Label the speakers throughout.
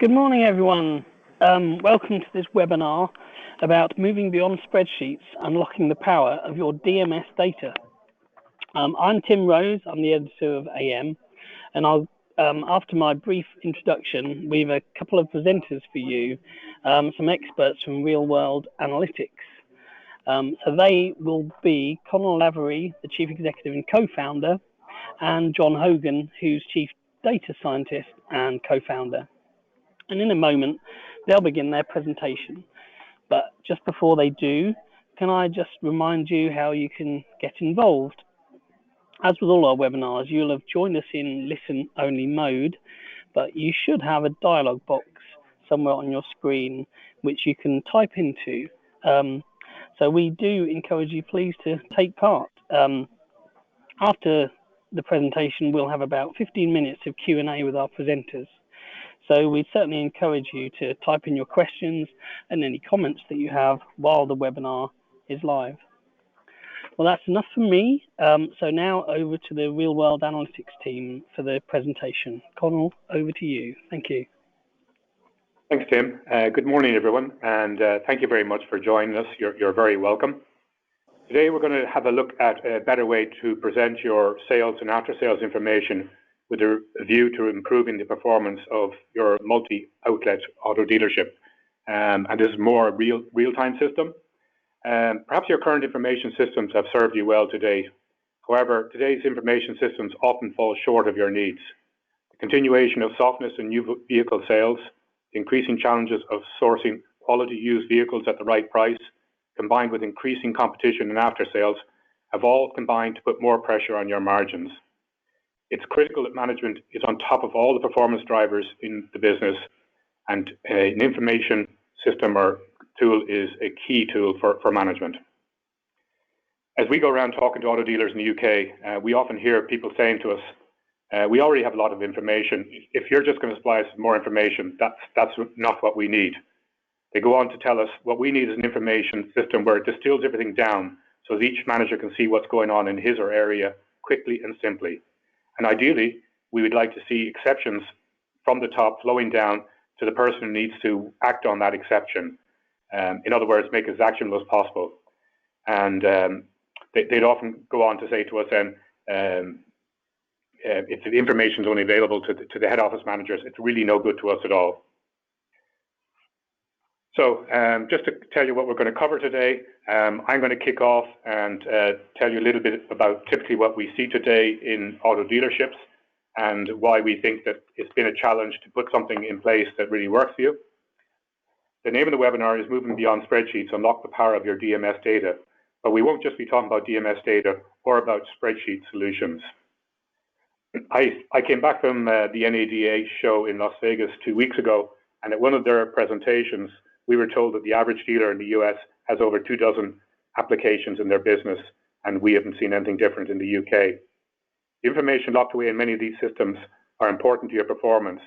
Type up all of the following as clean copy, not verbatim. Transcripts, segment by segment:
Speaker 1: Good morning, everyone. Welcome to this webinar about moving beyond spreadsheets, unlocking the power of your DMS data. I'm Tim Rose, I'm the editor of AM, and after my brief introduction, we have a couple of presenters for you, some experts from Real World Analytics. So they will be Conor Lavery, the Chief Executive and Co-founder, and John Hogan, who's Chief Data Scientist and Co-founder. And in a moment, they'll begin their presentation. But just before they do, can I just remind you how you can get involved? As with all our webinars, you'll have joined us in listen-only mode, but you should have a dialog box somewhere on your screen which you can type into. So we do encourage you, please, to take part. After the presentation, we'll have about 15 minutes of Q&A with our presenters. So we certainly encourage you to type in your questions and any comments that you have while the webinar is live. Well, that's enough from me. So now over to the Real World Analytics team for the presentation. Conor, over to you. Thank you.
Speaker 2: Thanks, Tim. Good morning, everyone, and thank you very much for joining us. You're very welcome. Today, we're going to have a look at a better way to present your sales and after-sales information with a view to improving the performance of your multi-outlet auto dealership. And this is more a real-time system. Perhaps your current information systems have served you well today. However, today's information systems often fall short of your needs. The continuation of softness in new vehicle sales, the increasing challenges of sourcing quality used vehicles at the right price, combined with increasing competition in after-sales, have all combined to put more pressure on your margins. It's critical that management is on top of all the performance drivers in the business, and an information system or tool is a key tool for management. As we go around talking to auto dealers in the UK, we often hear people saying to us, we already have a lot of information. If you're just going to supply us more information, that's not what we need. They go on to tell us what we need is an information system where it distills everything down so that each manager can see what's going on in his or area quickly and simply. And ideally, we would like to see exceptions from the top flowing down to the person who needs to act on that exception. In other words, make it as actionable as possible. And they'd often go on to say to us then, if the information is only available to the head office managers, it's really no good to us at all. So just to tell you what we're going to cover today, I'm going to kick off and tell you a little bit about typically what we see today in auto dealerships and why we think that it's been a challenge to put something in place that really works for you. The name of the webinar is Moving Beyond Spreadsheets, Unlock the Power of Your DMS Data. But we won't just be talking about DMS data or about spreadsheet solutions. I came back from the NADA show in Las Vegas 2 weeks ago, and at one of their presentations, we were told that the average dealer in the US has over 24 applications in their business, and we haven't seen anything different in the UK. The information locked away in many of these systems are important to your performance,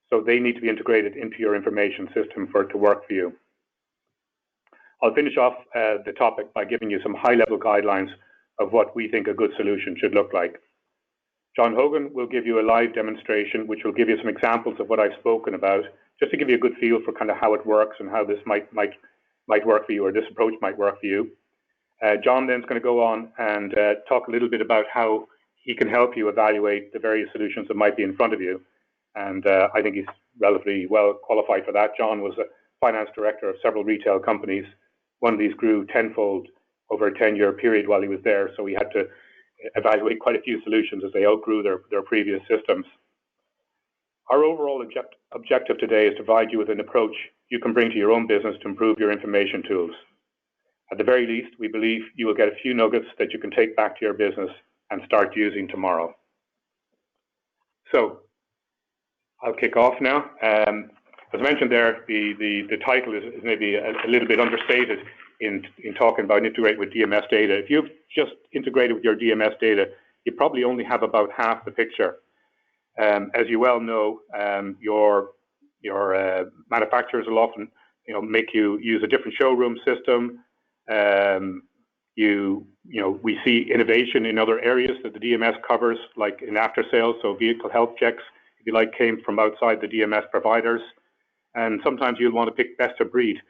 Speaker 2: so they need to be integrated into your information system for it to work for you. I'll finish off the topic by giving you some high-level guidelines of what we think a good solution should look like. John Hogan will give you a live demonstration, which will give you some examples of what I've spoken about, just to give you a good feel for kind of how it works and how this might work for you, or this approach might work for you. John then is going to go on and talk a little bit about how he can help you evaluate the various solutions that might be in front of you. And I think he's relatively well qualified for that. John was a finance director of several retail companies. One of these grew tenfold over a 10-year period while he was there, so he had to evaluate quite a few solutions as they outgrew their previous systems. Our overall objective today is to provide you with an approach you can bring to your own business to improve your information tools. At the very least, we believe you will get a few nuggets that you can take back to your business and start using tomorrow. So I'll kick off now. As mentioned there, the title is maybe a little bit understated in talking about integrate with DMS data. If you've just integrated with your DMS data, you probably only have about half the picture. As you well know, your manufacturers will often, make you use a different showroom system. We see innovation in other areas that the DMS covers, like in after sales. So vehicle health checks, if you like, came from outside the DMS providers. and sometimes you'll want to pick best of breed.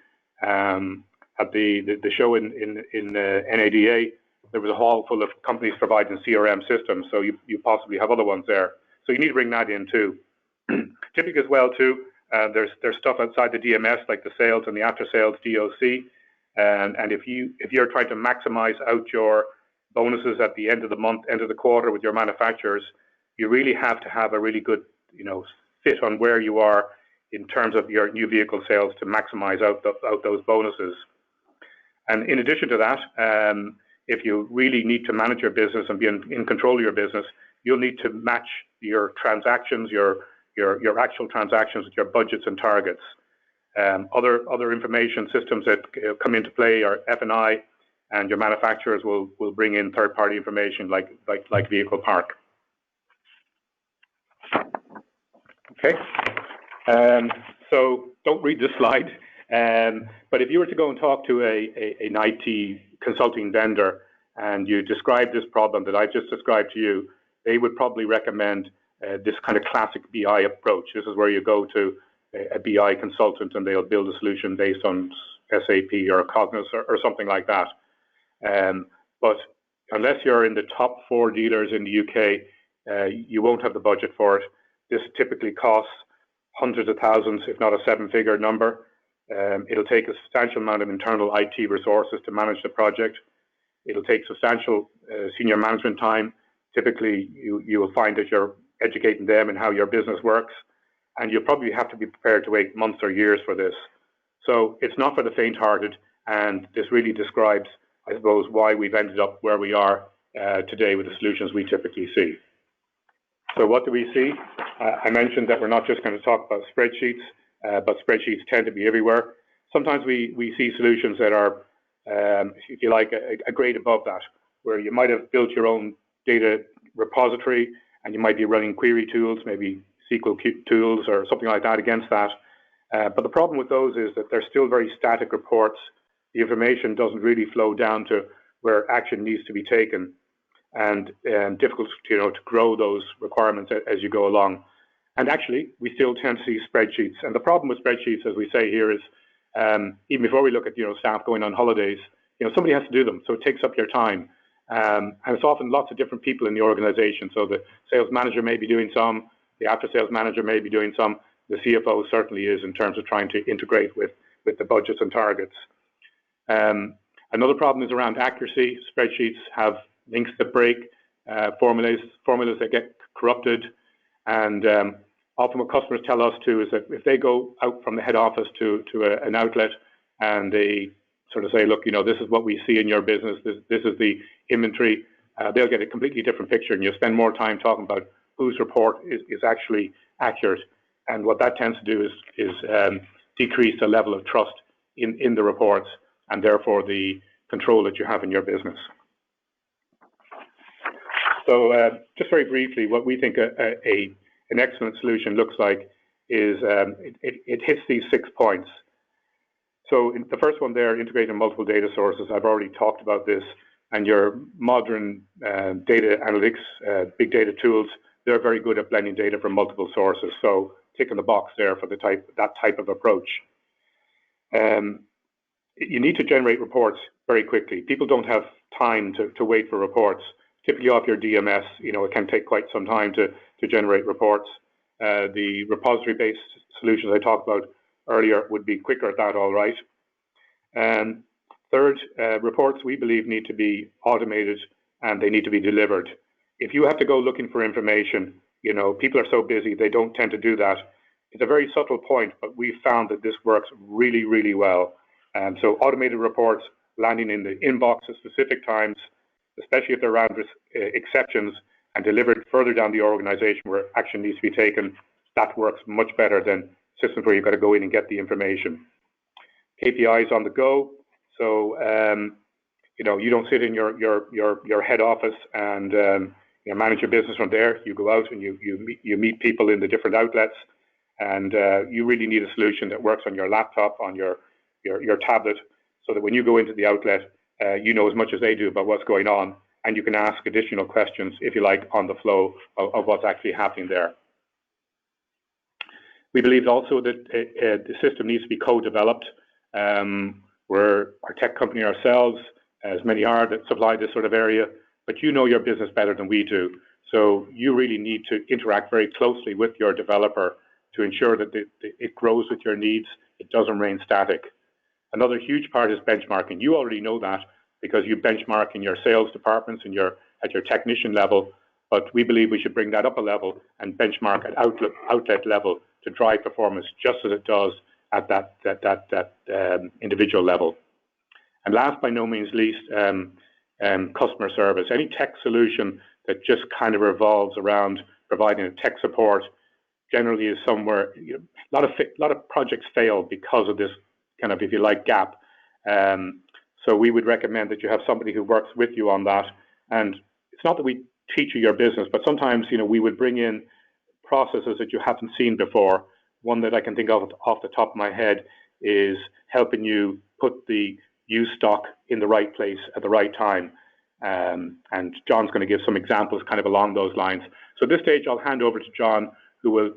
Speaker 2: At the show in NADA, there was a hall full of companies providing CRM systems, so you possibly have other ones there. So you need to bring that in too. Typically as well too, there's stuff outside the DMS like the sales and the after sales DOC, and if you're trying to maximize out your bonuses at the end of the month, end of the quarter with your manufacturers, you really have to have a really good fit on where you are in terms of your new vehicle sales to maximize out those bonuses. And in addition to that, if you really need to manage your business and be in control of your business, you'll need to match your transactions, your actual transactions with your budgets and targets. Other information systems that come into play are F&I, and your manufacturers will bring in third-party information like vehicle park. Okay, so don't read this slide. But if you were to go and talk to an IT consulting vendor and you describe this problem that I've just described to you, they would probably recommend this kind of classic BI approach. This is where you go to a BI consultant and they'll build a solution based on SAP or Cognos or something like that. But unless you're in the top 4 dealers in the UK, you won't have the budget for it. This typically costs hundreds of thousands, if not a 7-figure number. It'll take a substantial amount of internal IT resources to manage the project. It'll take substantial senior management time. Typically, you will find that you're educating them in how your business works, and you'll probably have to be prepared to wait months or years for this. So it's not for the faint-hearted, and this really describes, I suppose, why we've ended up where we are today with the solutions we typically see. So what do we see? I mentioned that we're not just going to talk about spreadsheets, but spreadsheets tend to be everywhere. Sometimes we see solutions that are, if you like, a grade above that, where you might have built your own data repository and you might be running query tools, maybe SQL tools or something like that against that. But the problem with those is that they're still very static reports. The information doesn't really flow down to where action needs to be taken, and difficult to grow those requirements as you go along. And actually, we still tend to see spreadsheets. And the problem with spreadsheets, as we say here, is even before we look at staff going on holidays, somebody has to do them, so it takes up your time. And it's often lots of different people in the organization. So the sales manager may be doing some, the after sales manager may be doing some, the CFO certainly is in terms of trying to integrate with the budgets and targets. Another problem is around accuracy. Spreadsheets have links that break, formulas that get corrupted, and often what customers tell us too is that if they go out from the head office to an outlet and they sort of say, look, this is what we see in your business, this is the inventory, they'll get a completely different picture, and you'll spend more time talking about whose report is actually accurate. And what that tends to do is decrease the level of trust in the reports, and therefore the control that you have in your business. So just very briefly, what we think an excellent solution looks like is it hits these 6 points. So the first one there, integrating multiple data sources, I've already talked about this, and your modern data analytics, big data tools, they're very good at blending data from multiple sources. So tick in the box there for that type of approach. You need to generate reports very quickly. People don't have time to wait for reports. Typically off your DMS, it can take quite some time to generate reports. The repository-based solutions I talked about earlier would be quicker at that, all right. Third, reports we believe need to be automated and they need to be delivered. If you have to go looking for information, people are so busy, they don't tend to do that. It's a very subtle point, but we've found that this works really, really well. So automated reports landing in the inbox at specific times, especially if they're around exceptions, and delivered further down the organization where action needs to be taken, that works much better than systems where you've got to go in and get the information. KPIs on the go, so you don't sit in your head office and manage your business from there. You go out and you meet people in the different outlets, and you really need a solution that works on your laptop, on your tablet, so that when you go into the outlet, you know as much as they do about what's going on, and you can ask additional questions, if you like, on the flow of what's actually happening there. We believe also that the system needs to be co-developed. We're our tech company ourselves, as many are that supply this sort of area, but you know your business better than we do. So you really need to interact very closely with your developer to ensure that it grows with your needs. It doesn't remain static. Another huge part is benchmarking. You already know that because you benchmark in your sales departments and at your technician level, but we believe we should bring that up a level and benchmark at outlet level to drive performance just as it does at that individual level. And last but no means least, customer service. Any tech solution that just kind of revolves around providing a tech support generally is somewhere, a lot of projects fail because of this kind of, if you like, gap. So we would recommend that you have somebody who works with you on that. And it's not that we teach you your business, but sometimes, we would bring in processes that you haven't seen before. One that I can think of off the top of my head is helping you put the used stock in the right place at the right time. And John's going to give some examples kind of along those lines. So at this stage, I'll hand over to John, who will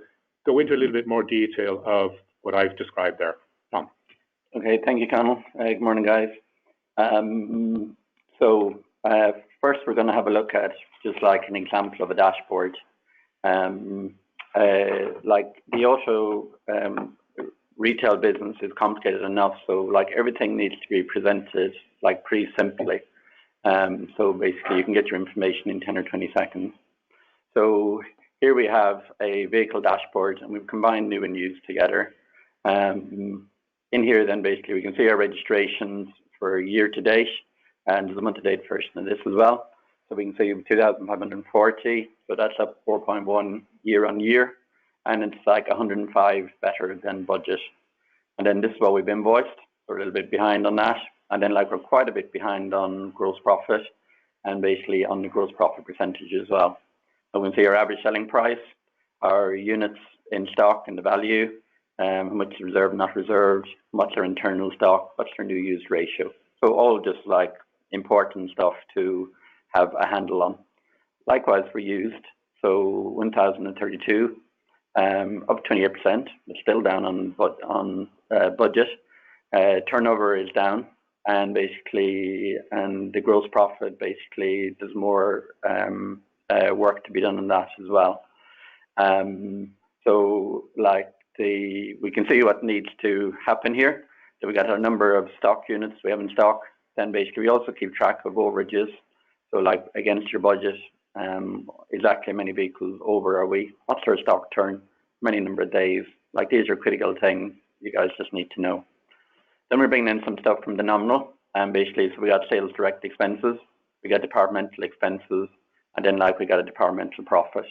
Speaker 2: go into a little bit more detail of what I've described there. John.
Speaker 3: Okay, thank you, Conal. Good morning, guys. First, we're going to have a look at just like an example of a dashboard. Like the auto retail business is complicated enough, so like everything needs to be presented like pretty simply. So basically, you can get your information in 10 or 20 seconds. So here we have a vehicle dashboard, and we've combined new and used together. In here, then basically we can see our registrations for year to date, and the month to date version of this as well. So we can see 2,540, so that's up 4.1 year on year, and it's like 105 better than budget. And then this is what we've invoiced, so we're a little bit behind on that. And then like we're quite a bit behind on gross profit, and basically on the gross profit percentage as well. So we can see our average selling price, our units in stock and the value, how much is reserved, not reserved, what's our internal stock, what's our new used ratio. So all just like important stuff to have a handle on. Likewise for used, so 1,032, up 28%, but still down on budget. Turnover is down, and basically, and the gross profit, basically, there's more work to be done on that as well. So like we can see what needs to happen here. So we got our number of stock units we have in stock. Then basically we also keep track of overages. So like against your budget, exactly how many vehicles over are we? What's our stock turn? Many number of days. Like these are critical things you guys just need to know. Then we're bringing in some stuff from the nominal. And basically, so we got sales direct expenses, we got departmental expenses, and then like we got a departmental profit.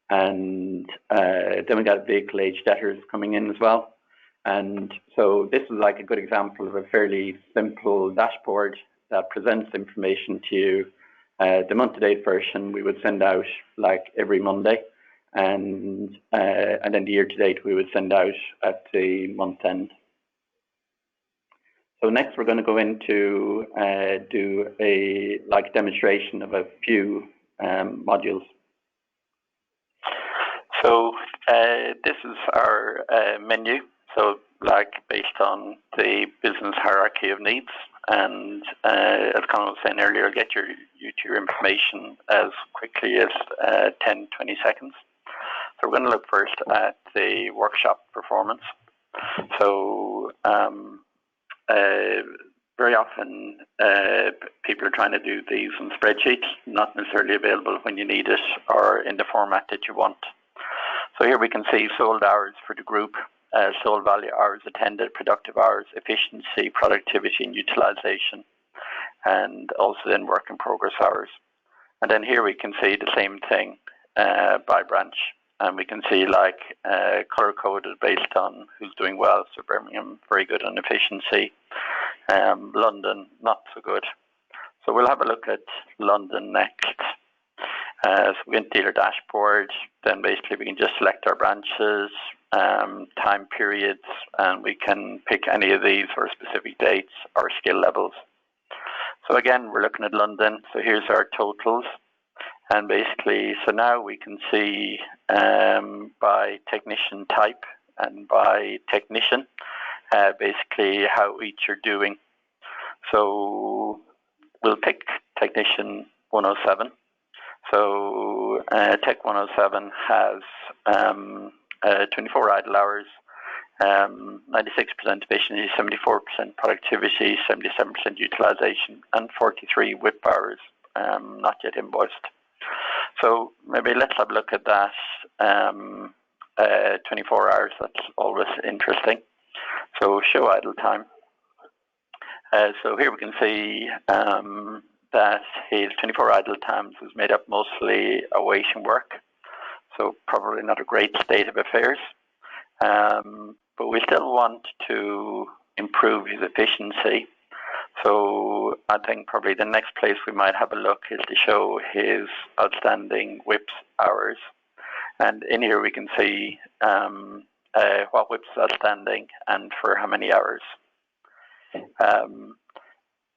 Speaker 3: And then we got vehicle age debtors coming in as well. And so this is like a good example of a fairly simple dashboard that presents information to you. The month-to-date version we would send out like every Monday, and then the year-to-date we would send out at the month-end. So next we're going to go into do a like demonstration of a few modules. So this is our menu. So like based on the business hierarchy of needs, and as Conor was saying earlier, get your information as quickly as 10, 20 seconds. So we're going to look first at the workshop performance. So very often people are trying to do these in spreadsheets, not necessarily available when you need it or in the format that you want. So here we can see sold hours for the group, sold value hours attended, productive hours, efficiency, productivity and utilization, and also then work in progress hours. And then here we can see the same thing by branch. And we can see like color coded based on who's doing well. So Birmingham, very good on efficiency. London, not so good. So we'll have a look at London next. So we can dealer dashboard. Then basically we can just select our branches, time periods, and we can pick any of these for specific dates or skill levels. So again, we're looking at London. So here's our totals. And basically, so now we can see by technician type and by technician, basically how each are doing. So we'll pick technician 107. So Tech 107 has 24 idle hours, 96% efficiency, 74% productivity, 77% utilization, and 43 WIP hours not yet invoiced. So maybe let's have a look at that 24 hours. That's always interesting. So show idle time. So here we can see that his 24 idle times was made up mostly awaiting work. So probably not a great state of affairs. But we still want to improve his efficiency. So I think probably the next place we might have a look is to show his outstanding WIPs hours. And in here we can see what WIPs is outstanding and for how many hours.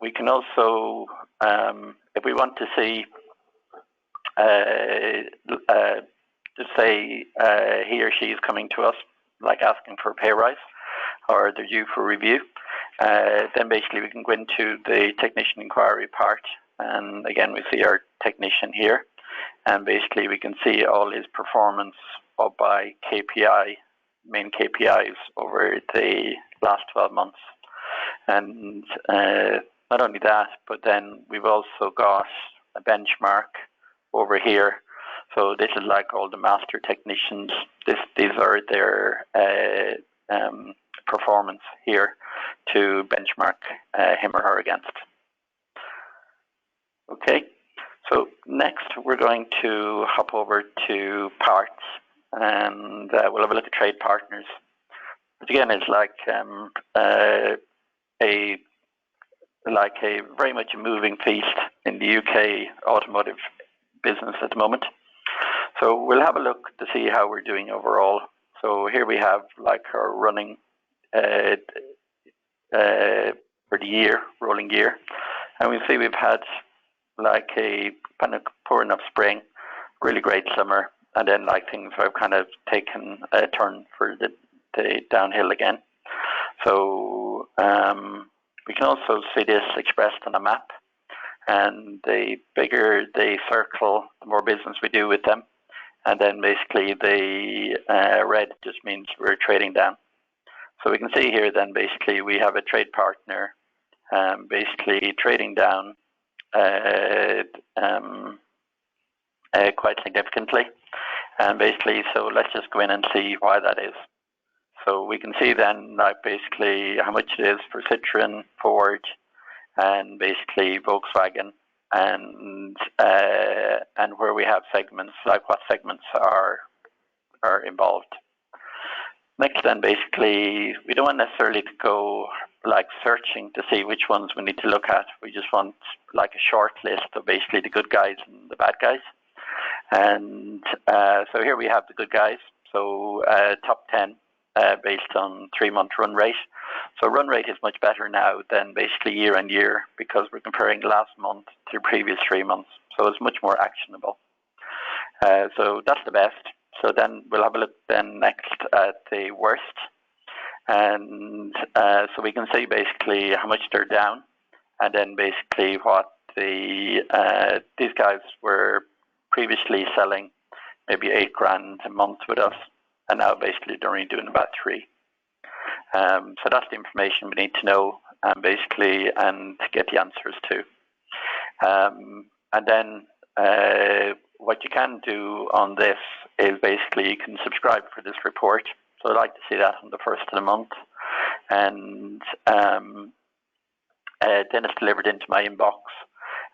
Speaker 3: We can also, if we want to see, to say he or she is coming to us, like asking for a pay rise, or they're due for review, then basically we can go into the technician inquiry part, and again we see our technician here, and basically we can see all his performance up by KPI, main KPIs over the last 12 months. And not only that, but then we've also got a benchmark over here. So this is like all the master technicians. These are their performance here to benchmark him or her against. Okay, so next we're going to hop over to parts, and we'll have a look at trade partners. Which again is like a very much a moving feast in the UK automotive business at the moment. So we'll have a look to see how we're doing overall. So here we have like our running for the year, rolling year, and we see we've had like a kind of poor enough spring, really great summer, and then like things have kind of taken a turn for the downhill again. So we can also see this expressed on a map, and the bigger the circle, the more business we do with them, and then basically the red just means we're trading down. So we can see here then basically we have a trade partner basically trading down quite significantly, and basically so let's just go in and see why that is. So we can see then like basically how much it is for Citroen, Ford, and basically Volkswagen, and where we have segments, like what segments are involved. Next then basically we don't want necessarily to go like searching to see which ones we need to look at. We just want like a short list of basically the good guys and the bad guys. And so here we have the good guys. So top 10 based on 3-month run rate. So run rate is much better now than basically year on year because we're comparing last month to the previous 3 months. So it's much more actionable. So that's the best. So then we'll have a look then next at the worst. And so we can see basically how much they're down, and then basically what these guys were previously selling maybe $8,000 a month with us, and now basically they're only doing about 3. So that's the information we need to know, basically, and to get the answers to. And then what you can do on this is basically you can subscribe for this report. So I'd like to see that on the first of the month, and then it's delivered into my inbox,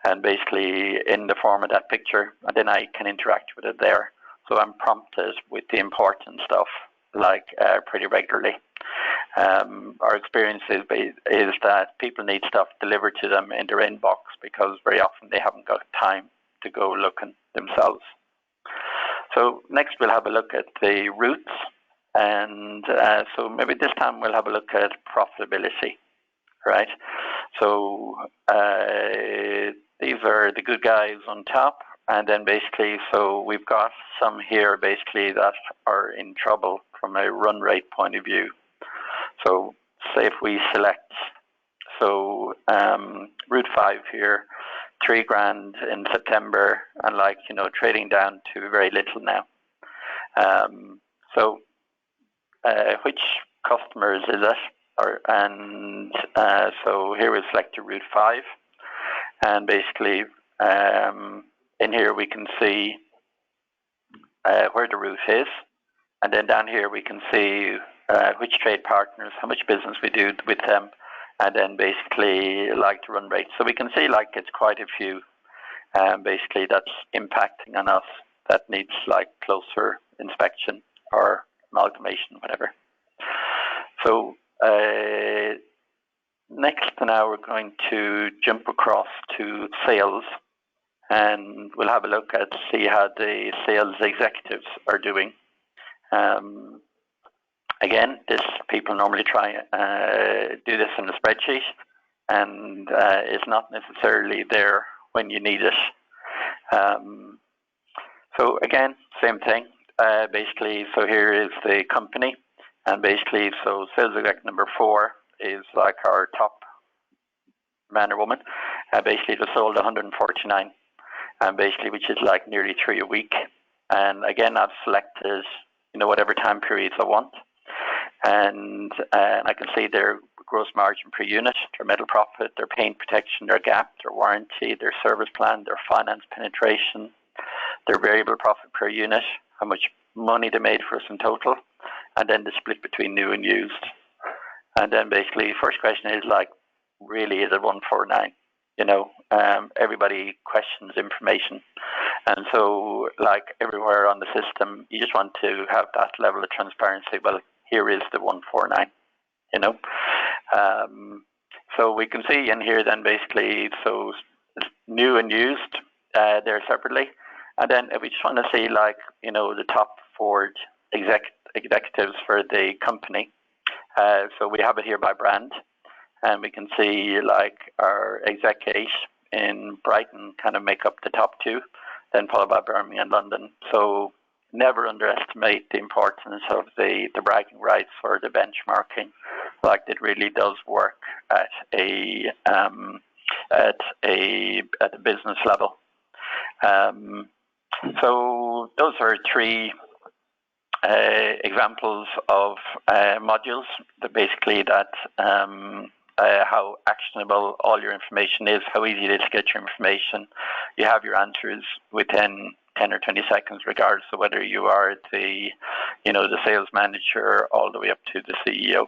Speaker 3: and basically in the form of that picture, and then I can interact with it there. So I'm prompted with the important stuff like pretty regularly. Our experience is that people need stuff delivered to them in their inbox because very often they haven't got time to go looking themselves. So next we'll have a look at the routes, and so maybe this time we'll have a look at profitability, right? So these are the good guys on top. And then basically, so we've got some here basically that are in trouble from a run rate point of view. So say if we select, so route 5 here, 3 grand in September, and trading down to very little now. So which customers is it? So here we select a route 5, and basically in here we can see where the route is, and then down here we can see which trade partners, how much business we do with them, and then basically the run rate. So we can see it's quite a few basically that's impacting on us that needs closer inspection or amalgamation, whatever. So next now we're going to jump across to sales, and we'll have a look at see how the sales executives are doing. Again, people normally try do this in a spreadsheet, and it's not necessarily there when you need it. So again, same thing. Basically, so here is the company, and basically, so sales exec number 4 is our top man or woman. Basically, it was sold 149, and basically, which is nearly 3 a week. And again, I've selected whatever time periods I want, and I can see their gross margin per unit, their metal profit, their paint protection, their gap, their warranty, their service plan, their finance penetration, their variable profit per unit, how much money they made for us in total, and then the split between new and used. And then basically, first question is really is it 149? Everybody questions information, and so everywhere on the system, you just want to have that level of transparency. Well, here is the 149. So we can see in here then basically, so new and used, there separately. And then if we just want to see the top 4 executives for the company, so we have it here by brand, and we can see our exec 8 in Brighton kind of make up the top 2, then followed by Birmingham and London. So never underestimate the importance of the bragging rights or the benchmarking. It really does work at a business level. So those are 3 examples of modules that basically how actionable all your information is, how easy it is to get your information. You have your answers within 10 or 20 seconds, regardless of whether you are the sales manager all the way up to the CEO.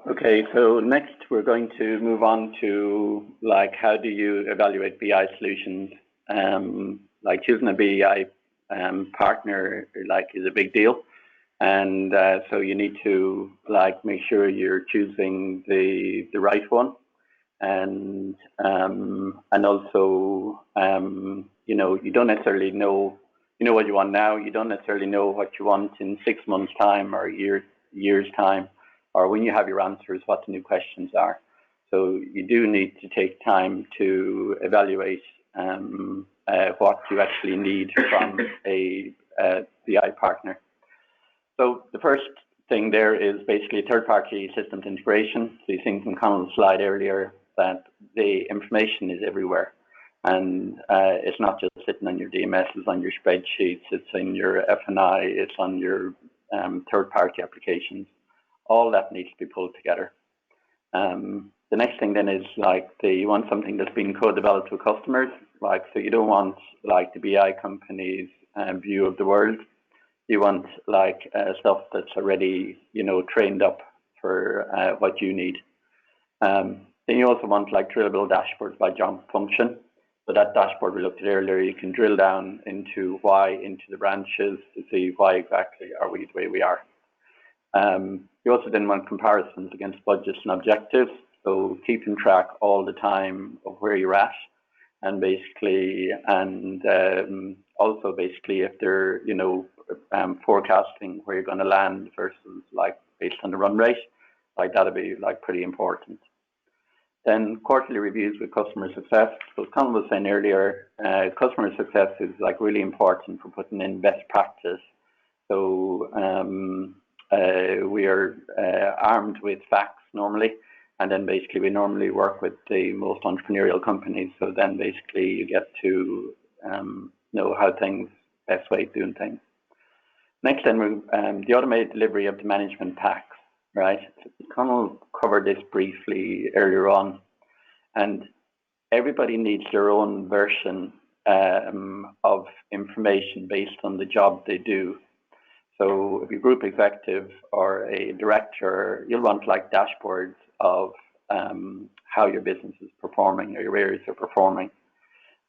Speaker 3: Okay, so next we're going to move on to how do you evaluate BI solutions? Choosing a BI partner is a big deal, and so you need to make sure you're choosing the right one, and also you don't necessarily know what you want now. You don't necessarily know what you want in 6 months' time or years' time, or when you have your answers, what the new questions are. So you do need to take time to evaluate what you actually need from a BI partner. So the first thing there is basically third-party systems integration. So you seen from Connor's slide earlier that the information is everywhere, and it's not just sitting on your DMS, it's on your spreadsheets, it's in your F&I, it's on your third-party applications. All that needs to be pulled together. The next thing then is you want something that's been co-developed with customers. So you don't want the BI company's view of the world. You want stuff that's already trained up for what you need. Then you also want drillable dashboards by job function. So that dashboard we looked at earlier, you can drill down into the branches to see why exactly are we the way we are. You also then want comparisons against budgets and objectives. So keeping track all the time of where you're at, and basically, also basically if they're forecasting where you're going to land versus based on the run rate, that'll be pretty important. Then quarterly reviews with customer success. So as Colin was saying earlier, customer success is really important for putting in best practice So we are armed with facts normally, and then basically we normally work with the most entrepreneurial companies. So then basically you get to know how things, best way of doing things. Next, then the automated delivery of the management packs, right? So we kind of covered this briefly earlier on, and everybody needs their own version of information based on the job they do. So if you're a group executive or a director, you'll want like dashboards of how your business is performing or your areas are performing.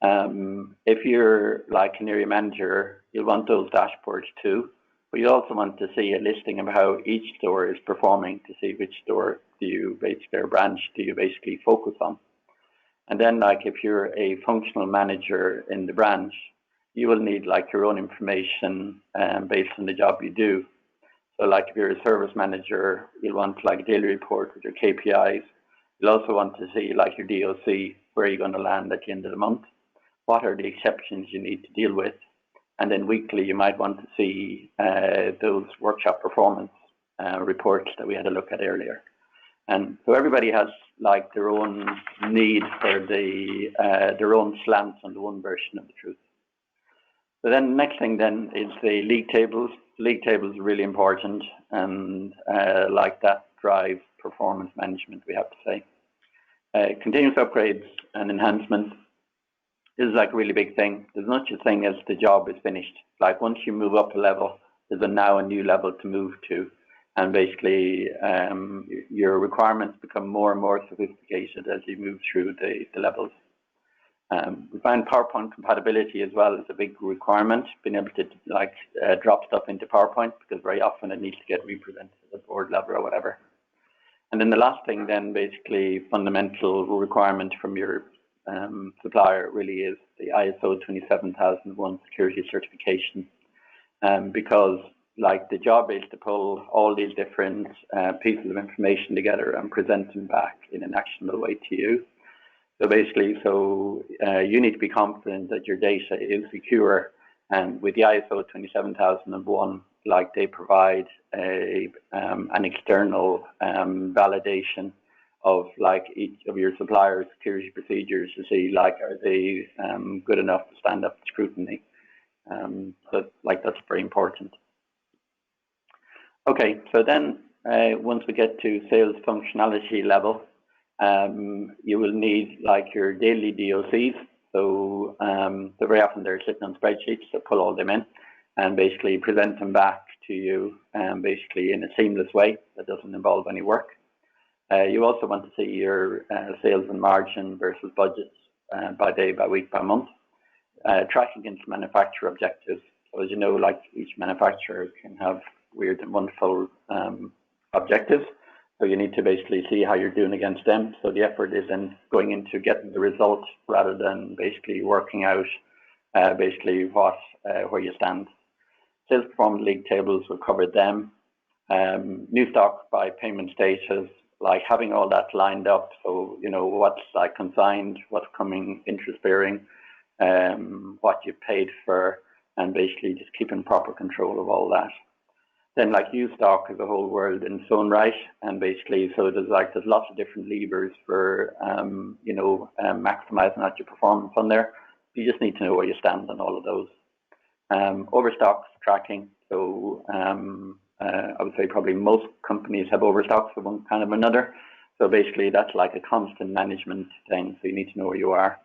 Speaker 3: If you're like an area manager, you'll want those dashboards too, but you also want to see a listing of how each store is performing to see which store do you basically, or branch do you basically focus on. And then like if you're a functional manager in the branch, you will need like your own information based on the job you do. So like if you're a service manager, you'll want like a daily report with your KPIs. You'll also want to see like your DOC, where are you going to land at the end of the month? What are the exceptions you need to deal with? And then weekly, you might want to see those workshop performance reports that we had a look at earlier. And so everybody has like their own need for their own slants on the one version of the truth. So then the next thing then is the league tables. League tables are really important, and like that drives performance management, we have to say. Continuous upgrades and enhancements is like a really big thing. There's not such a thing as the job is finished. Like once you move up a level, there's now a new level to move to. And basically your requirements become more and more sophisticated as you move through the levels. We find PowerPoint compatibility as well is a big requirement, being able to like drop stuff into PowerPoint, because very often it needs to get represented at the board level or whatever. And then the last thing then basically fundamental requirement from your supplier really is the ISO 27001 security certification, because like the job is to pull all these different pieces of information together and present them back in an actionable way to you. So basically, you need to be confident that your data is secure, and with the ISO 27001, like they provide an external validation of like each of your suppliers' security procedures to see like are they good enough to stand up to scrutiny. So like that's very important. Okay, so then once we get to sales functionality level, you will need like your daily DOCs. So very often they're sitting on spreadsheets, so pull all them in and basically present them back to you basically in a seamless way that doesn't involve any work. You also want to see your sales and margin versus budgets by day, by week, by month. Tracking against manufacturer objectives. So as you know, like each manufacturer can have weird and wonderful objectives. So you need to basically see how you're doing against them. So the effort is then going into getting the results rather than basically working out basically where you stand. Sales performance league tables, we'll cover them. New stock by payment status, like having all that lined up. So, you know, what's like consigned, what's coming interest bearing, what you paid for, and basically just keeping proper control of all that. Then like used stock is a whole world in its own right, and basically so there's lots of different levers for maximizing out your performance on there. You just need to know where you stand on all of those. Overstocks tracking. So I would say probably most companies have overstocks of one kind of another. So basically that's like a constant management thing. So you need to know where you are.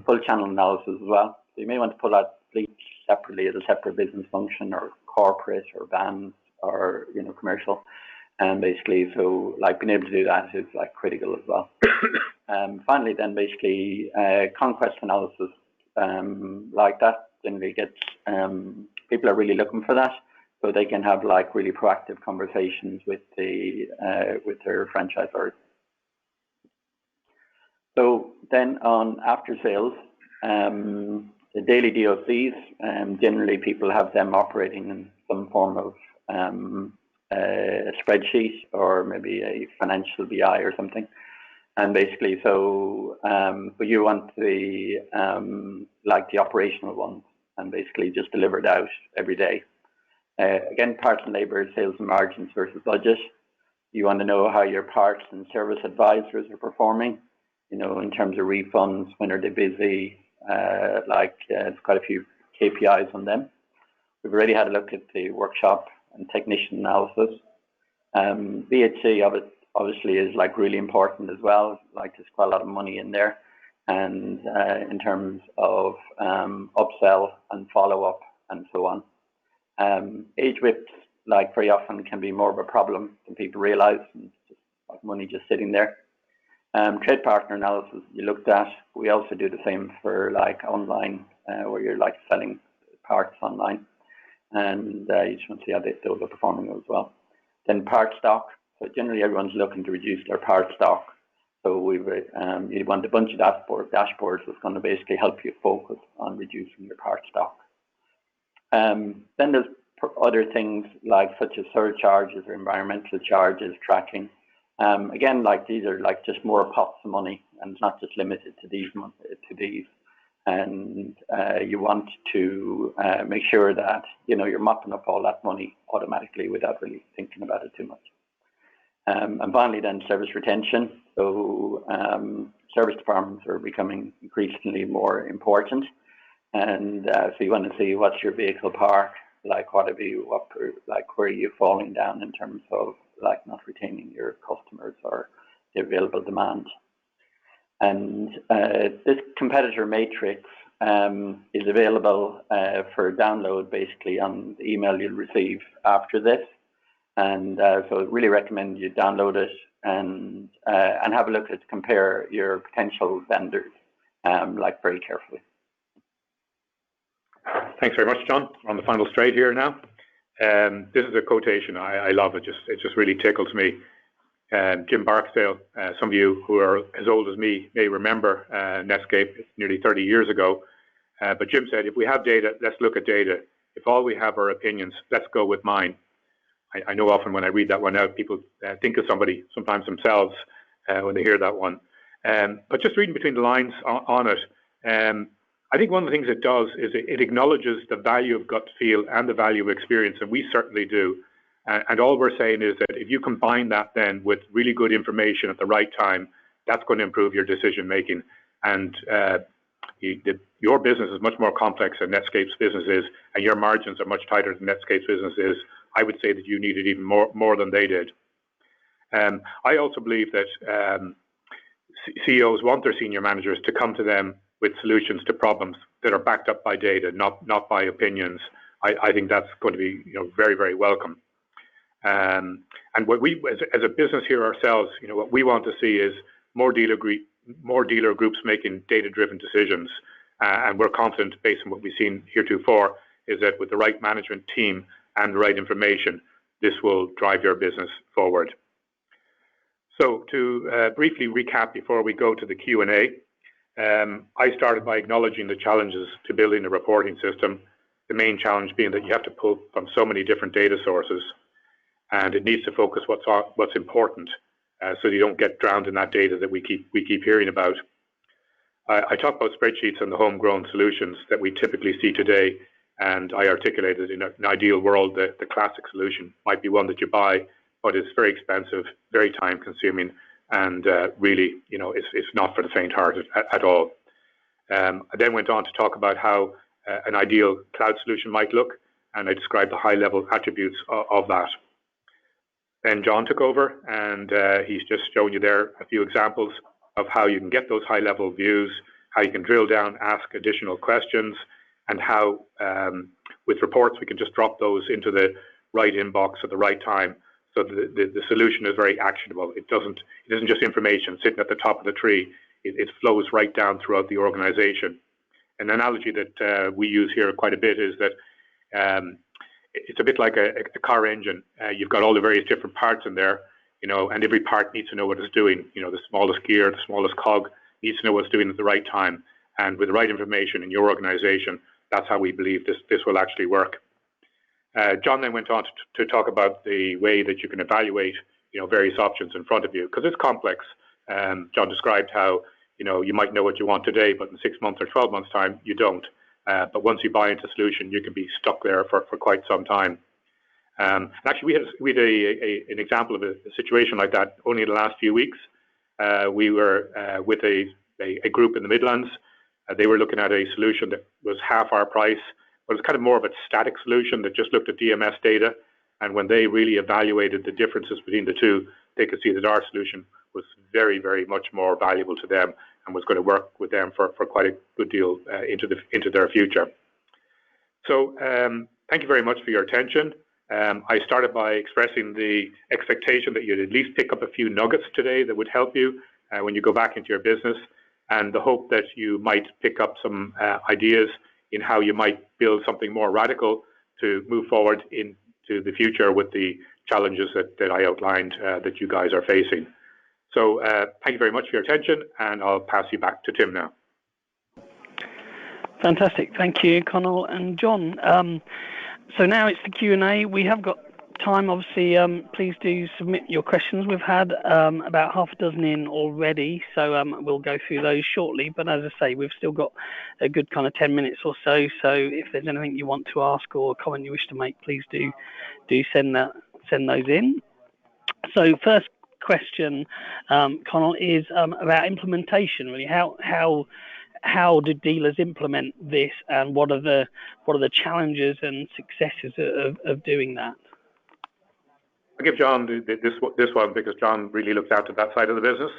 Speaker 3: Full channel analysis as well. So you may want to pull out fleet separately as a separate business function, or corporate, or vans, or commercial, and basically so like being able to do that is like critical as well. Finally, then basically conquest analysis, like that generally gets people are really looking for that, so they can have like really proactive conversations with their franchisors. So then on after sales, the daily DOCs, generally people have them operating in some form of a spreadsheet or maybe a financial BI or something. And basically, but you want the like the operational ones, and basically just delivered out every day. Again, parts and labour, sales and margins versus budget. You want to know how your parts and service advisors are performing, in terms of refunds, when are they busy, there's quite a few KPIs on them. We've already had a look at the workshop and technician analysis. VHC of it obviously is really important as well. There's quite a lot of money in there, and in terms of upsell and follow up and so on. Age whips very often can be more of a problem than people realise, and it's just money just sitting there. Trade partner analysis you looked at. We also do the same for online, where you're selling parts online, and you just want to see how those are performing as well. Then part stock. So generally everyone's looking to reduce their part stock. So you want a bunch of dashboards that's going to basically help you focus on reducing your part stock. Then there's other things such as surcharges or environmental charges tracking. Again, these are just more pots of money, and it's not just limited to these. And you want to make sure that you're mopping up all that money automatically without really thinking about it too much. And finally, then service retention. So service departments are becoming increasingly more important, and so you want to see what's your vehicle park, where are you falling down in terms of not retaining your customers or the available demand. And this competitor matrix is available for download basically on the email you'll receive after this. And so I really recommend you download it and have a look at compare your potential vendors very carefully.
Speaker 2: Thanks very much, John. We're on the final straight here now. This is a quotation. I love it. It just really tickles me. Jim Barksdale, some of you who are as old as me may remember Netscape nearly 30 years ago. But Jim said, if we have data, let's look at data. If all we have are opinions, let's go with mine. I know often when I read that one out, people think of somebody, sometimes themselves, when they hear that one. But just reading between the lines on it, I think one of the things it does is it acknowledges the value of gut feel and the value of experience, and we certainly do. And all we're saying is that if you combine that then with really good information at the right time, that's going to improve your decision making. And your business is much more complex than Netscape's business is, and your margins are much tighter than Netscape's business is. I would say that you need it even more than they did. I also believe that CEOs want their senior managers to come to them with solutions to problems that are backed up by data, not by opinions. I think that's going to be very, very welcome. And what we, as a business here ourselves, what we want to see is more dealer groups making data-driven decisions. And we're confident, based on what we've seen heretofore, is that with the right management team and the right information, this will drive your business forward. So to briefly recap before we go to the Q&A, I started by acknowledging the challenges to building a reporting system, the main challenge being that you have to pull from so many different data sources, and it needs to focus what's important, so you don't get drowned in that data that we keep hearing about. I talk about spreadsheets and the homegrown solutions that we typically see today, and I articulated in an ideal world that the classic solution might be one that you buy, but it's very expensive, very time-consuming, and really, it's not for the faint-hearted at all. I then went on to talk about how an ideal cloud solution might look, and I described the high-level attributes of that. Then John took over, and he's just shown you there a few examples of how you can get those high-level views, how you can drill down, ask additional questions, and how with reports we can just drop those into the right inbox at the right time. So the solution is very actionable. It isn't just information sitting at the top of the tree. It flows right down throughout the organization. An analogy that we use here quite a bit is that it's a bit like a car engine. You've got all the various different parts in there, and every part needs to know what it's doing. The smallest gear, the smallest cog needs to know what it's doing at the right time. And with the right information in your organization, that's how we believe this will actually work. John then went on to talk about the way that you can evaluate, various options in front of you, because it's complex. John described how, you might know what you want today, but in 6 months or 12 months' time, you don't. But once you buy into a solution, you can be stuck there for quite some time. Actually, we had an example of a situation like that only in the last few weeks. We were with a group in the Midlands. They were looking at a solution that was half our price, but it was kind of more of a static solution that just looked at DMS data. And when they really evaluated the differences between the two, they could see that our solution was very, very much more valuable to them and was going to work with them for quite a good deal into their future. So thank you very much for your attention. I started by expressing the expectation that you'd at least pick up a few nuggets today that would help you when you go back into your business, and the hope that you might pick up some ideas in how you might build something more radical to move forward into the future with the challenges that I outlined that you guys are facing. So thank you very much for your attention, and I'll pass you back to Tim now.
Speaker 1: Fantastic. Thank you, Conal and John. So now it's the Q&A. We have got time, obviously. Please do submit your questions. We've had about half a dozen in already, so we'll go through those shortly. But as I say, we've still got a good kind of 10 minutes or so. So if there's anything you want to ask or a comment you wish to make, please do send those in. So first question, Conal, is about implementation. Really, how do dealers implement this, and what are the challenges and successes of doing that?
Speaker 2: I'll give John this one because John really looks after that side of the business.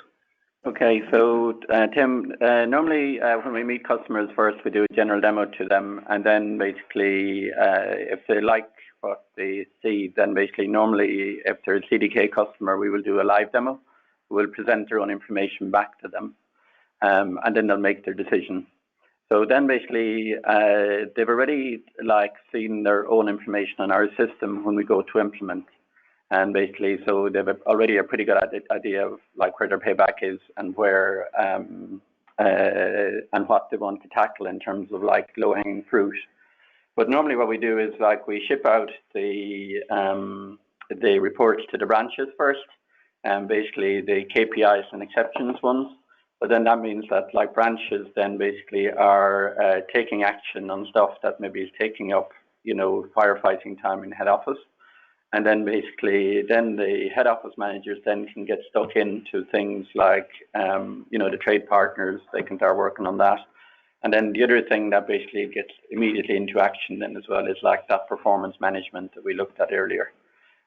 Speaker 3: Okay, so Tim, normally when we meet customers first, we do a general demo to them, and then basically if they like what they see, then basically normally if they're a CDK customer, we will do a live demo. We'll present their own information back to them. And then they'll make their decision. So then basically they've already seen their own information on our system when we go to implement. And basically, so they've already a pretty good idea of where their payback is and where and what they want to tackle in terms of low-hanging fruit. But normally what we do is we ship out the reports to the branches first, and basically the KPIs and exceptions ones. But then that means that branches then basically are taking action on stuff that maybe is taking up, firefighting time in head office. And then basically then the head office managers then can get stuck into things the trade partners, they can start working on that. And then the other thing that basically gets immediately into action then as well is that performance management that we looked at earlier.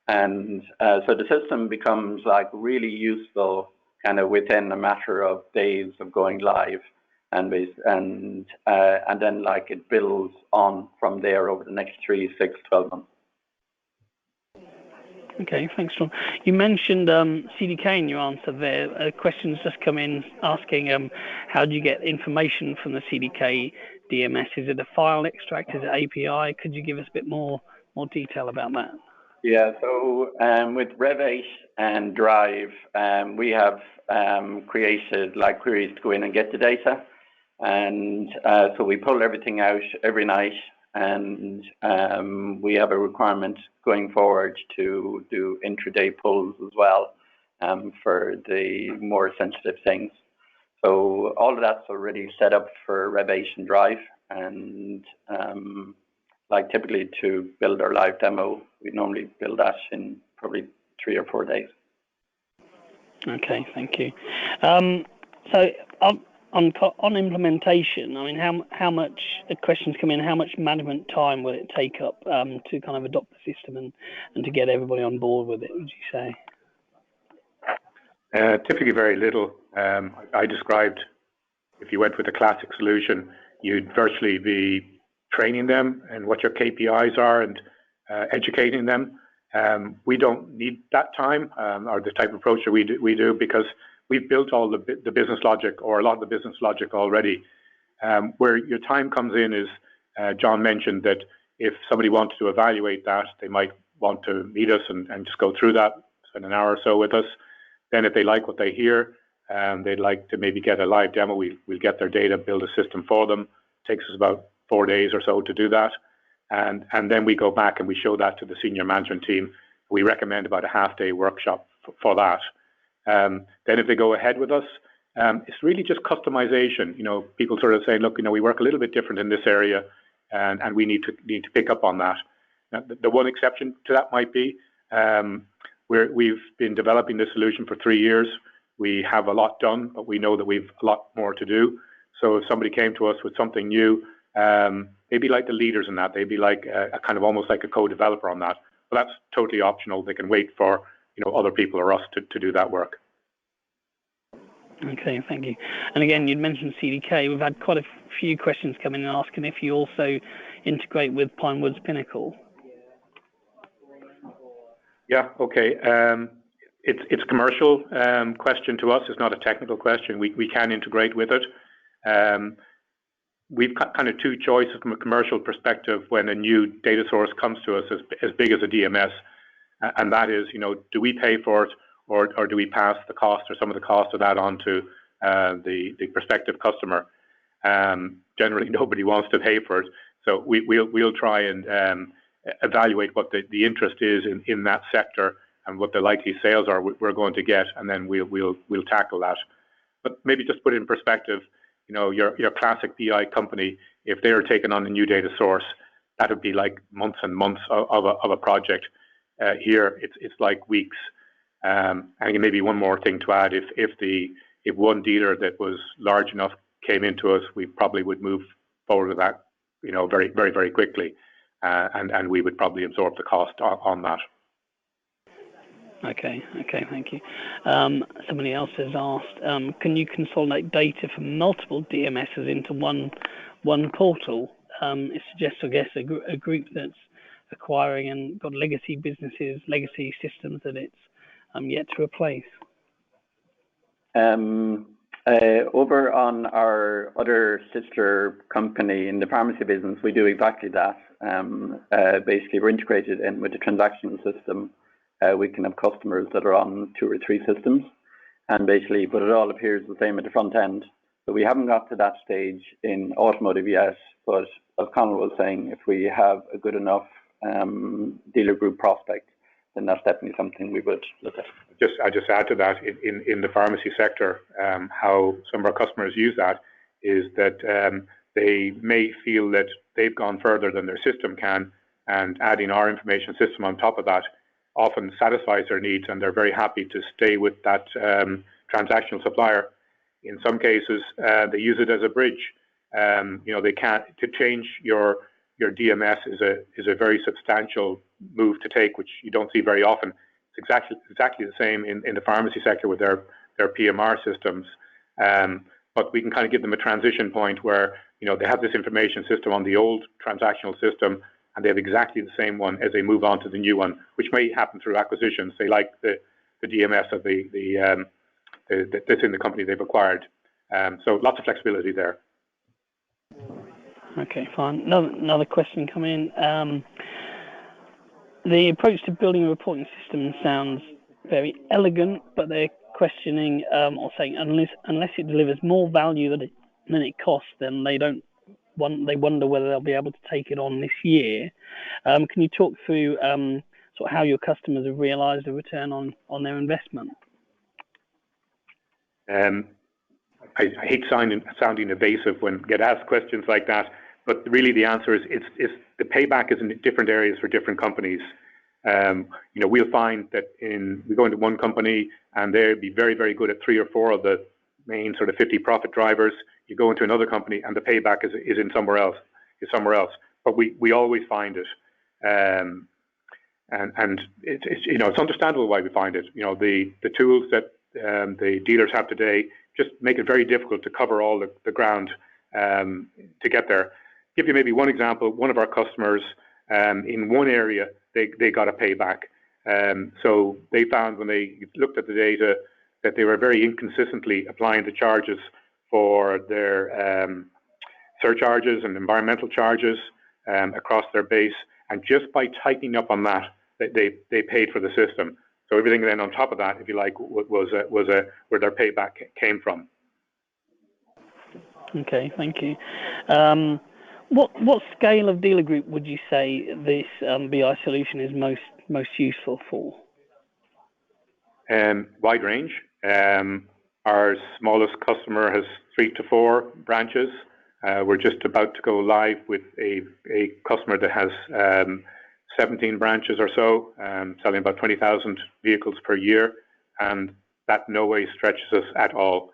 Speaker 3: And so the system becomes really useful kind of within a matter of days of going live, and then it builds on from there over the next 3, 6, 12 months.
Speaker 1: Okay, thanks, John. You mentioned CDK in your answer there. Questions just come in asking how do you get information from the CDK DMS? Is it a file extract? Is it API? Could you give us a bit more detail about that?
Speaker 3: Yeah, so with Rev8 and Drive, we have created queries to go in and get the data. And so we pull everything out every night, and we have a requirement going forward to do intraday pulls as well for the more sensitive things. So all of that's already set up for Rev8 and Drive, and typically to build our live demo, we normally build that in probably 3 or 4 days.
Speaker 1: Okay, thank you. So on implementation, I mean, how much questions come in? How much management time will it take up to kind of adopt the system and to get everybody on board with it? Would you say?
Speaker 2: Typically, very little. I described if you went with a classic solution, you'd virtually be training them and what your KPIs are and educating them. We don't need that time or the type of approach that we do because we've built all the business logic or a lot of the business logic already. Where your time comes in is, John mentioned that if somebody wanted to evaluate that, they might want to meet us and just go through that, spend an hour or so with us. Then if they like what they hear, they'd like to maybe get a live demo, we'll get their data, build a system for them. It takes us about 4 days or so to do that. And then we go back and we show that to the senior management team. We recommend about a half-day workshop for that. Then if they go ahead with us, it's really just customization. People sort of say, look, we work a little bit different in this area, and we need to pick up on that. Now, the one exception to that might be we've been developing this solution for 3 years. We have a lot done, but we know that we've a lot more to do. So if somebody came to us with something new, they'd be like the leaders in that. They'd be like a kind of almost like a co-developer on that. But that's totally optional. They can wait for other people or us to do that work.
Speaker 1: Okay, thank you. And again, you'd mentioned CDK. We've had quite a few questions come in and asking if you also integrate with Pinewood's Pinnacle.
Speaker 2: Yeah, okay. It's a commercial question to us. It's not a technical question. We can integrate with it. We've got kind of two choices from a commercial perspective when a new data source comes to us as big as a DMS, and that is, do we pay for it or do we pass the cost or some of the cost of that on to the prospective customer? Generally, nobody wants to pay for it, so we'll try and evaluate what the interest is in that sector and what the likely sales are we're going to get, and then we'll tackle that. But maybe just put it in perspective, your classic BI company, if they are taking on a new data source, that would be like months and months of a project. Here, it's like weeks. And maybe one more thing to add: if one dealer that was large enough came into us, we probably would move forward with that, very, very, very quickly, and we would probably absorb the cost on that.
Speaker 1: Okay, thank you. Somebody else has asked, can you consolidate data from multiple DMSs into one portal? It suggests, I guess, a group that's acquiring and got legacy businesses, legacy systems that it's yet to replace.
Speaker 3: Over on our other sister company in the pharmacy business, we do exactly that. Basically, we're integrated in with the transactional system. We can have customers that are on 2 or 3 systems, and basically, but it all appears the same at the front end. So we haven't got to that stage in automotive yet, but as Conal was saying, if we have a good enough dealer group prospect, then that's definitely something we would look at.
Speaker 2: I just add to that, in the pharmacy sector, how some of our customers use that is that they may feel that they've gone further than their system can, and adding our information system on top of that often satisfies their needs, and they're very happy to stay with that transactional supplier. In some cases, they use it as a bridge. They can't to change your DMS is a very substantial move to take, which you don't see very often. It's exactly the same in the pharmacy sector with their PMR systems. But we can kind of give them a transition point where they have this information system on the old transactional system, and they have exactly the same one as they move on to the new one, which may happen through acquisitions. They like the DMS of that's in the company they've acquired. So lots of flexibility there.
Speaker 1: Okay, fine. Another question come in. The approach to building a reporting system sounds very elegant, but they're questioning or saying unless it delivers more value than it costs, then they wonder whether they'll be able to take it on this year. Can you talk through sort of how your customers have realised a return on their investment?
Speaker 2: I hate sounding evasive when get asked questions like that, but really the answer is it's the payback is in different areas for different companies. We'll find that we go into one company and they'll be very, very good at 3 or 4 of the main sort of 50 profit drivers. You go into another company and the payback is in somewhere else. But we always find it, and it's understandable why we find it. The tools that the dealers have today just make it very difficult to cover all the ground to get there. Give you maybe one example. One of our customers in one area they got a payback. So they found when they looked at the data that they were very inconsistently applying the charges for their surcharges and environmental charges across their base, and just by tightening up on that, they paid for the system. So everything then on top of that, if you like, was where their payback came from.
Speaker 1: Okay, thank you. What scale of dealer group would you say this BI solution is most useful for?
Speaker 2: Wide range. Our smallest customer has 3 to 4 branches. We're just about to go live with a customer that has 17 branches or so, selling about 20,000 vehicles per year, and that no way stretches us at all.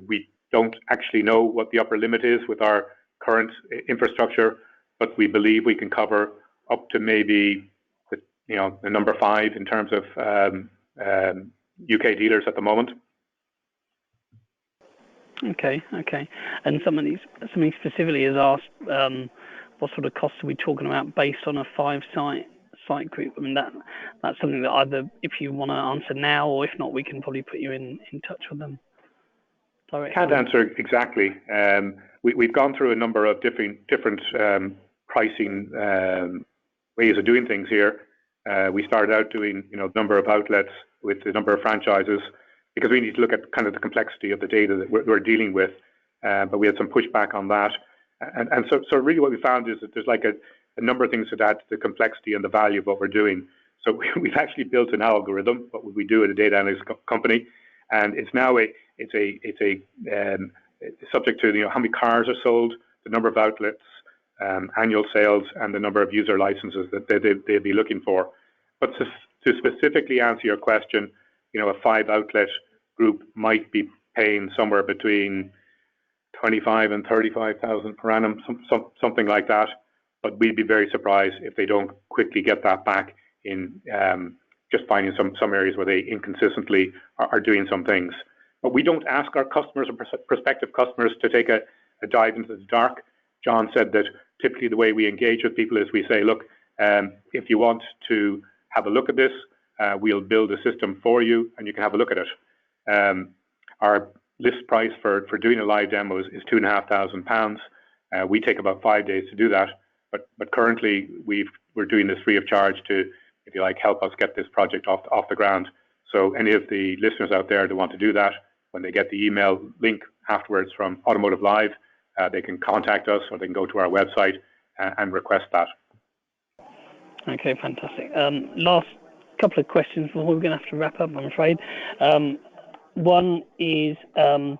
Speaker 2: We don't actually know what the upper limit is with our current infrastructure, but we believe we can cover up to maybe the number 5 in terms of UK dealers at the moment.
Speaker 1: Okay. And somebody specifically has asked, what sort of costs are we talking about based on a 5-site group? I mean, that's something that either if you want to answer now, or if not, we can probably put you in touch with them directly.
Speaker 2: Can't answer exactly. We've gone through a number of different pricing ways of doing things here. We started out doing number of outlets with the number of franchises, because we need to look at kind of the complexity of the data that we're dealing with. But we had some pushback on that. And so really what we found is that there's like a number of things that add to the complexity and the value of what we're doing. So we've actually built an algorithm, what we do at a data analytics company, and it's now subject to how many cars are sold, the number of outlets, annual sales, and the number of user licenses that they'd be looking for. But to specifically answer your question, a 5-outlet group might be paying somewhere between 25 and 35,000 per annum, something like that. But we'd be very surprised if they don't quickly get that back in just finding some areas where they inconsistently are doing some things. But we don't ask our customers or prospective customers to take a dive into the dark. John said that typically the way we engage with people is we say, look, if you want to have a look at this, we'll build a system for you and you can have a look at it. Our list price for doing a live demo is £2,500. We take about 5 days to do that, but currently we're doing this free of charge to, if you like, help us get this project off the ground. So any of the listeners out there that want to do that, when they get the email link afterwards from Automotive Live, they can contact us or they can go to our website and request that.
Speaker 1: Okay, fantastic. Last couple of questions before we're going to have to wrap up, I'm afraid. One is, I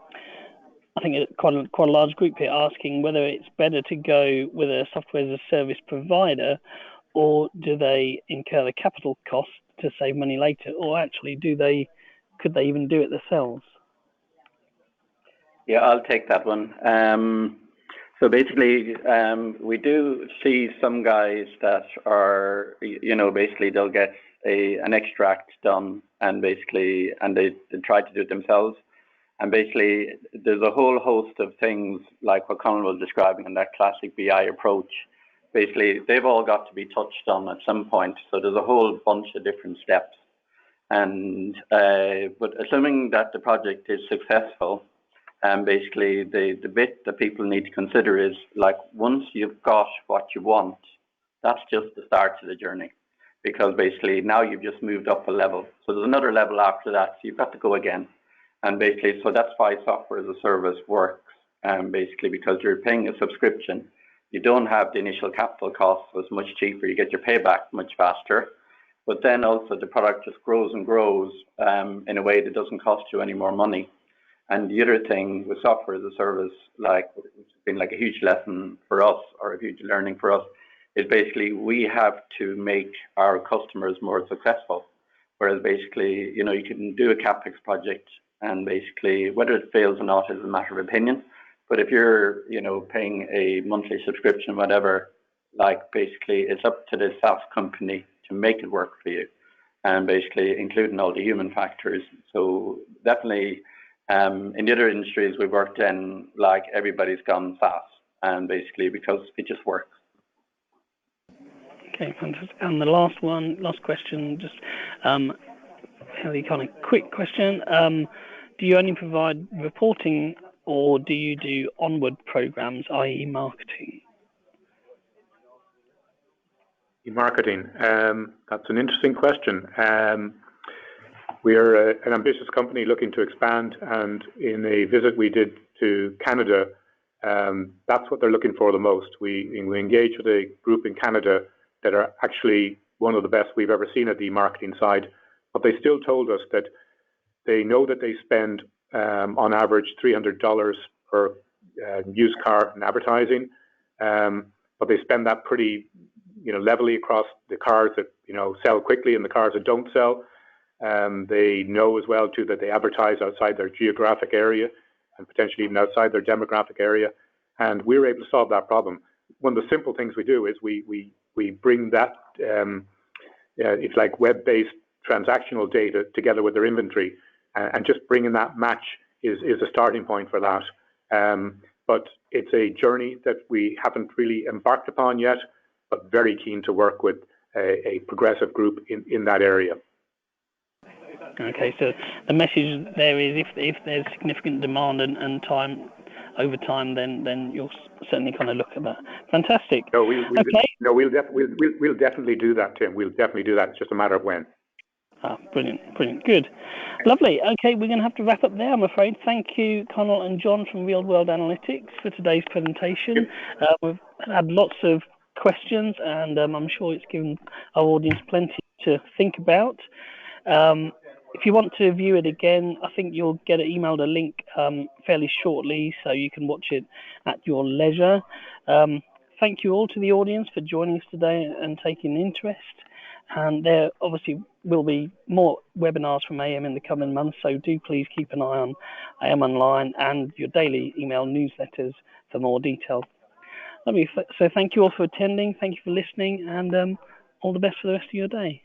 Speaker 1: think quite a large group here asking whether it's better to go with a software as a service provider, or do they incur the capital cost to save money later, or actually could they even do it themselves?
Speaker 3: Yeah, I'll take that one. So basically, we do see some guys that are, basically they'll get an extract done and they try to do it themselves. And basically, there's a whole host of things like what Colin was describing in that classic BI approach. Basically, they've all got to be touched on at some point. So there's a whole bunch of different steps. And but assuming that the project is successful, basically the bit that people need to consider is, like, once you've got what you want, that's just the start of the journey. Because basically now you've just moved up a level. So there's another level after that. So you've got to go again. And basically, so that's why software as a service works. Basically, because you're paying a subscription, you don't have the initial capital costs, so it's much cheaper. You get your payback much faster. But then also the product just grows and grows in a way that doesn't cost you any more money. And the other thing with software as a service, which has been like a huge lesson for us, or a huge learning for us, is basically we have to make our customers more successful. Whereas basically, you can do a CapEx project, and basically whether it fails or not is a matter of opinion. But if you're, paying a monthly subscription, whatever, basically it's up to the SaaS company to make it work for you, and basically including all the human factors. So definitely, in the other industries we've worked in, everybody's gone SaaS, and basically because it just works.
Speaker 1: Okay, fantastic. And the last question, just fairly kind of quick question. Do you only provide reporting, or do you do onward programs, i.e. marketing?
Speaker 2: Marketing. That's an interesting question. We're an ambitious company looking to expand, and in a visit we did to Canada, that's what they're looking for the most. We engage with a group in Canada that are actually one of the best we've ever seen at the marketing side, but they still told us that they know that they spend on average $300 per used car in advertising, but they spend that pretty levelly across the cars that sell quickly and the cars that don't sell. They know as well too that they advertise outside their geographic area and potentially even outside their demographic area, and we're able to solve that problem. One of the simple things we do is we bring that it's like web-based transactional data together with their inventory, and just bringing that match is a starting point for that. But it's a journey that we haven't really embarked upon yet, but very keen to work with a progressive group in that area.
Speaker 1: Okay, so the message there is if there's significant demand and time over time, then you'll certainly kind of look at that. Fantastic.
Speaker 2: No,
Speaker 1: okay.
Speaker 2: We'll definitely do that, Tim. We'll definitely do that. It's just a matter of when.
Speaker 1: Brilliant. Good. Lovely. Okay, we're going to have to wrap up there, I'm afraid. Thank you, Connell and John from Real World Analytics for today's presentation. We've had lots of questions, and I'm sure it's given our audience plenty to think about. If you want to view it again, I think you'll get emailed a link fairly shortly, so you can watch it at your leisure. Thank you all to the audience for joining us today and taking interest. And there obviously will be more webinars from AM in the coming months, so do please keep an eye on AM Online and your daily email newsletters for more details. So thank you all for attending, thank you for listening, and all the best for the rest of your day.